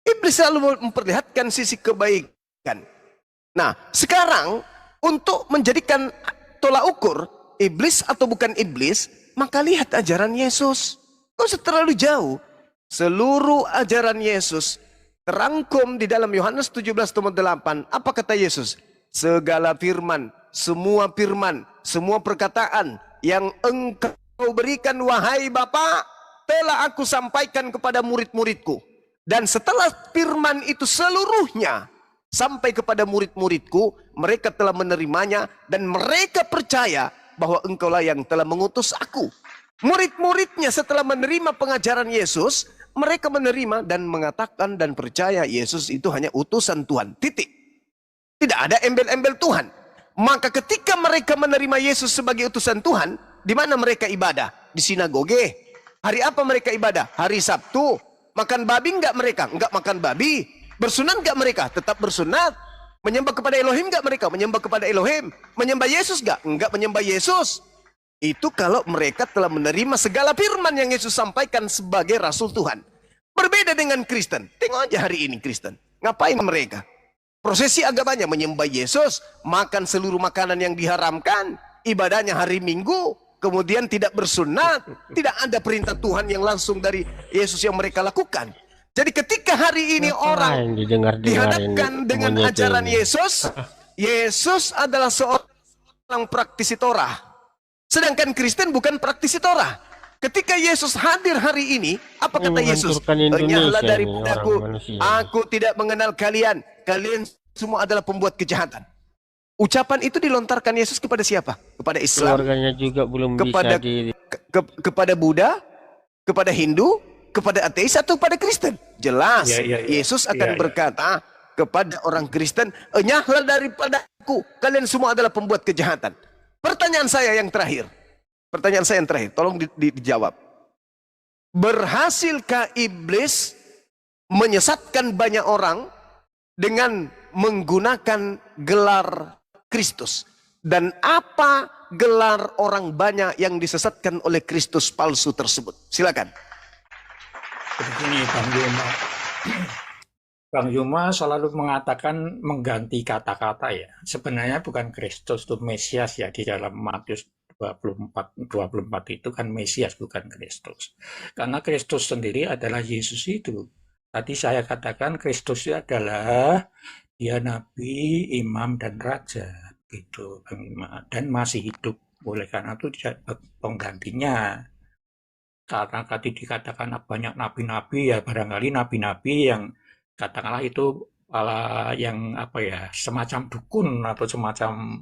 Iblis selalu memperlihatkan sisi kebaikan. Nah, sekarang untuk menjadikan tolak ukur iblis atau bukan iblis, maka lihat ajaran Yesus. Gak usah terlalu jauh. Seluruh ajaran Yesus terangkum di dalam Yohanes 17:8. Apa kata Yesus? Segala firman, semua perkataan yang engkau berikan wahai Bapa, telah aku sampaikan kepada murid-muridku. Dan setelah firman itu seluruhnya sampai kepada murid-muridku, mereka telah menerimanya dan mereka percaya bahwa engkaulah yang telah mengutus aku. Murid-muridnya setelah menerima pengajaran Yesus, mereka menerima dan mengatakan dan percaya Yesus itu hanya utusan Tuhan. Titik. Tidak ada embel-embel Tuhan. Maka ketika mereka menerima Yesus sebagai utusan Tuhan, di mana mereka ibadah? Di sinagoge. Hari apa mereka ibadah? Hari Sabtu. Makan babi enggak mereka? Enggak makan babi. Bersunat enggak mereka? Tetap bersunat. Menyembah kepada Elohim enggak mereka? Menyembah kepada Elohim. Menyembah Yesus enggak? Enggak menyembah Yesus. Itu kalau mereka telah menerima segala firman yang Yesus sampaikan sebagai Rasul Tuhan. Berbeda dengan Kristen. Tengok aja hari ini Kristen. Ngapain mereka? Prosesi agamanya menyembah Yesus, makan seluruh makanan yang diharamkan, ibadahnya hari Minggu, kemudian tidak bersunat, tidak ada perintah Tuhan yang langsung dari Yesus yang mereka lakukan. Jadi ketika hari ini orang dihadapkan dengan ajaran Yesus, Yesus adalah seorang praktisi Torah. Sedangkan Kristen bukan praktisi Torah. Ketika Yesus hadir hari ini, apa kata Yesus? Enyahlah daripadaku, aku tidak mengenal kalian. Kalian semua adalah pembuat kejahatan. Ucapan itu dilontarkan Yesus kepada siapa? Kepada Islam. Keluarganya juga belum kepada, bisa kepada Buddha, kepada Hindu, kepada ateis atau kepada Kristen. Jelas Yesus akan berkata kepada orang Kristen, enyahlah daripadaku, kalian semua adalah pembuat kejahatan. Pertanyaan saya yang terakhir. Tolong dijawab. Berhasilkah iblis menyesatkan banyak orang dengan menggunakan gelar Kristus? Dan apa gelar orang banyak yang disesatkan oleh Kristus palsu tersebut? Silakan. Begini Bang Yuma. Bang Yuma selalu mengatakan mengganti kata-kata ya. Sebenarnya bukan Kristus itu Mesias ya, di dalam Matius 24 itu kan Mesias bukan Kristus. Karena Kristus sendiri adalah Yesus itu. Tadi saya katakan Kristus itu adalah dia nabi, imam dan raja gitu Bang Yuma, dan masih hidup. Oleh karena itu tidak penggantinya. Karena tadi dikatakan banyak nabi-nabi ya, barangkali nabi-nabi yang katakanlah itu yang apa ya, semacam dukun atau semacam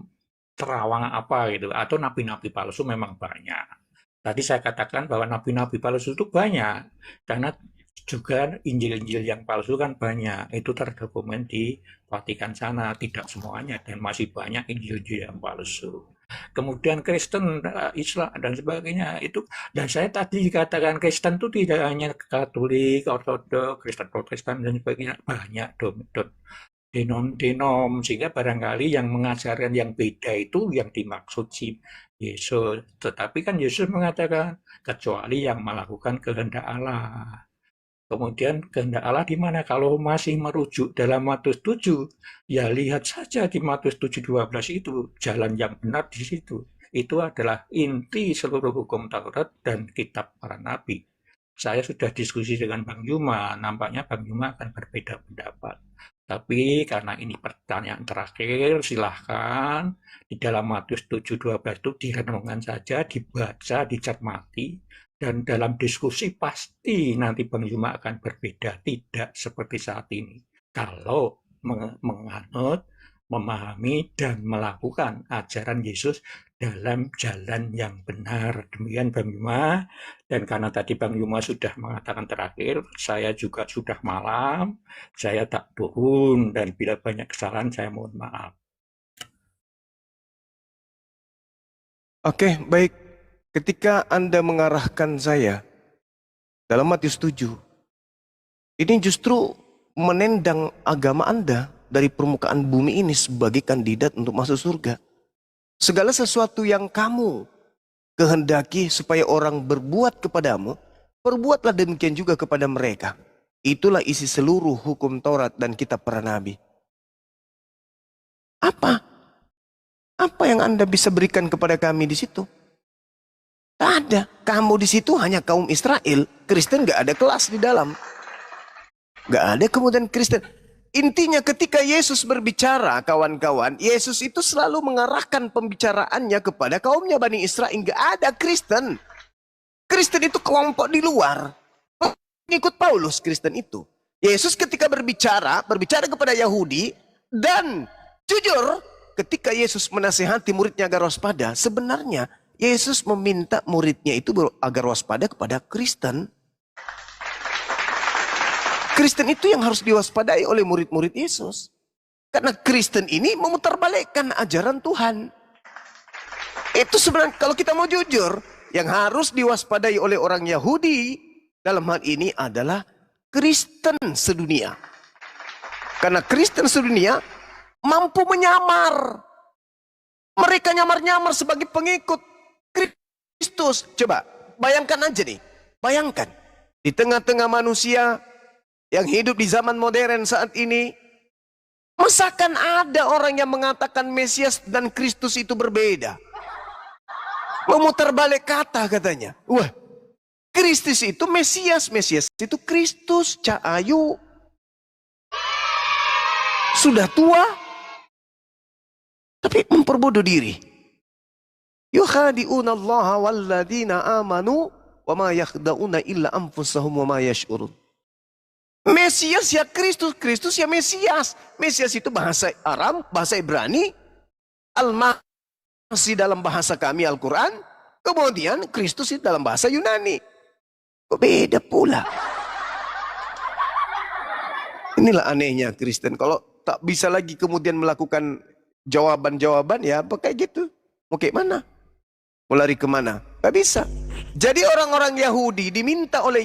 terawang apa gitu, atau nabi-nabi palsu memang banyak. Tadi saya katakan bahwa nabi-nabi palsu itu banyak, karena juga Injil-Injil yang palsu kan banyak, itu terdokumen di Vatikan sana, tidak semuanya, dan masih banyak Injil-Injil yang palsu. Kemudian Kristen, Islam dan sebagainya itu, dan saya tadi katakan Kristen itu tidak hanya Katolik, Ortodoks, Kristen Protestan dan sebagainya, banyak denom, sehingga barangkali yang mengajarkan yang beda itu yang dimaksud si Yesus. Tetapi kan Yesus mengatakan kecuali yang melakukan kehendak Allah. Kemudian kehendak Allah di mana? Kalau masih merujuk dalam Matius 7, ya lihat saja di Matius 7:12 itu jalan yang benar di situ. Itu adalah inti seluruh hukum Taurat dan kitab para nabi. Saya sudah diskusi dengan Bang Yuma, nampaknya Bang Yuma akan berbeda pendapat. Tapi karena ini pertanyaan terakhir, silahkan di dalam Matius 7:12 itu direnungkan saja, dibaca, dicermati. Dan dalam diskusi pasti nanti Bang Yuma akan berbeda, tidak seperti saat ini. Kalau menganut, memahami, dan melakukan ajaran Yesus dalam jalan yang benar. Demikian Bang Yuma. Dan karena tadi Bang Yuma sudah mengatakan terakhir, saya juga sudah malam, saya tak turun, dan bila banyak kesalahan saya mohon maaf. Oke, baik. Ketika Anda mengarahkan saya dalam Matius 7, ini justru menendang agama Anda dari permukaan bumi ini sebagai kandidat untuk masuk surga. Segala sesuatu yang kamu kehendaki supaya orang berbuat kepadamu, perbuatlah demikian juga kepada mereka. Itulah isi seluruh hukum Taurat dan kitab para nabi. Apa? Apa yang Anda bisa berikan kepada kami di situ? Tak ada. Kamu di situ hanya kaum Israel. Kristen gak ada kelas di dalam. Gak ada kemudian Kristen. Intinya ketika Yesus berbicara, kawan-kawan, Yesus itu selalu mengarahkan pembicaraannya kepada kaumnya Bani Israel. Gak ada Kristen. Kristen itu kelompok di luar. Pengikut Paulus Kristen itu. Yesus ketika berbicara kepada Yahudi. Dan jujur, ketika Yesus menasihati muridnya agar waspada, sebenarnya Yesus meminta muridnya itu agar waspada kepada Kristen. Kristen itu yang harus diwaspadai oleh murid-murid Yesus. Karena Kristen ini memutarbalikkan ajaran Tuhan. Itu sebenarnya kalau kita mau jujur, yang harus diwaspadai oleh orang Yahudi dalam hal ini adalah Kristen sedunia. Karena Kristen sedunia mampu menyamar. Mereka nyamar-nyamar sebagai pengikut Kristus. Coba bayangkan aja nih. Bayangkan di tengah-tengah manusia yang hidup di zaman modern saat ini, masakan ada orang yang mengatakan Mesias dan Kristus itu berbeda? Memutar balik kata katanya. Wah, Kristus itu Mesias, Mesias itu Kristus. Cak Ayu sudah tua, tapi memperbodoh diri. Yukhadi'una Allah walladzina amanu wa ma yakhda'una illa anfusahum wa ma yash'urun. Mesias ya Kristus, Kristus ya Mesias. Mesias itu bahasa Aram, bahasa Ibrani. Al-Masih dalam bahasa kami Al-Quran. Kemudian Kristus itu dalam bahasa Yunani. Kok beda pula? Inilah anehnya Kristen. Kalau tak bisa lagi kemudian melakukan jawaban-jawaban, ya apa kayak gitu. Mau kayak mana? Mau lari kemana? Gak bisa. Jadi orang-orang Yahudi diminta oleh